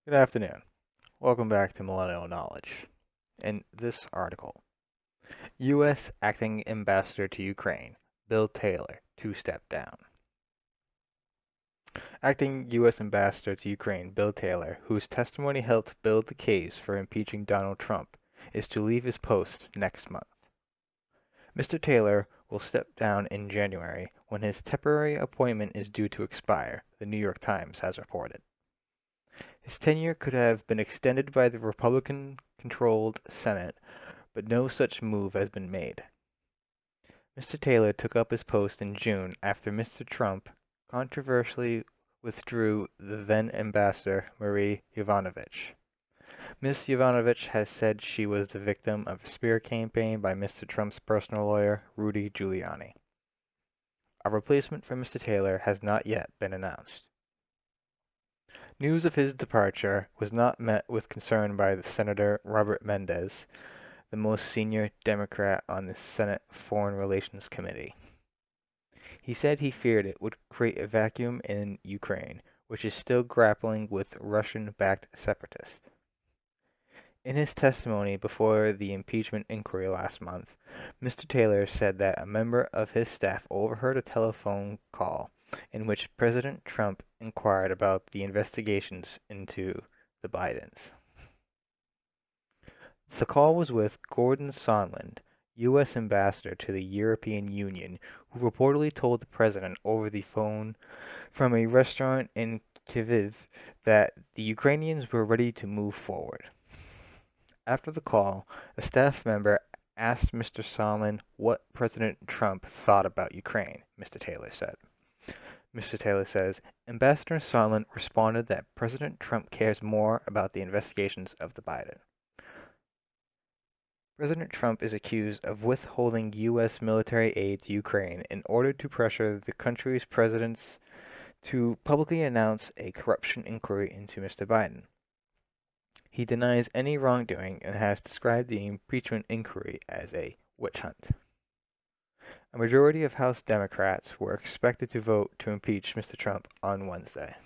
Good afternoon. Welcome back to Millennial Knowledge. In this article, U.S. Acting Ambassador to Ukraine, Bill Taylor, to step down. Acting U.S. Ambassador to Ukraine, Bill Taylor, whose testimony helped build the case for impeaching Donald Trump, is to leave his post next month. Mr. Taylor will step down in January when his temporary appointment is due to expire, the New York Times has reported. His tenure could have been extended by the Republican-controlled Senate, but no such move has been made. Mr. Taylor took up his post in June after Mr. Trump controversially withdrew the then ambassador Marie Yovanovitch. Ms. Yovanovitch has said she was the victim of a smear campaign by Mr. Trump's personal lawyer, Rudy Giuliani. A replacement for Mr. Taylor has not yet been announced. News of his departure was not met with concern by Senator Robert Mendez, the most senior Democrat on the Senate Foreign Relations Committee. He said he feared it would create a vacuum in Ukraine, which is still grappling with Russian-backed separatists. In his testimony before the impeachment inquiry last month, Mr. Taylor said that a member of his staff overheard a telephone call in which President Trump inquired about the investigations into the Bidens. The call was with Gordon Sondland, U.S. Ambassador to the European Union, who reportedly told the president over the phone from a restaurant in Kyiv that the Ukrainians were ready to move forward. After the call, a staff member asked Mr. Sondland what President Trump thought about Ukraine, Mr. Taylor said. Mr. Taylor says, Ambassador Sondland responded that President Trump cares more about the investigations of the Biden. President Trump is accused of withholding U.S. military aid to Ukraine in order to pressure the country's presidents to publicly announce a corruption inquiry into Mr. Biden. He denies any wrongdoing and has described the impeachment inquiry as a witch hunt. A majority of House Democrats were expected to vote to impeach Mr. Trump on Wednesday.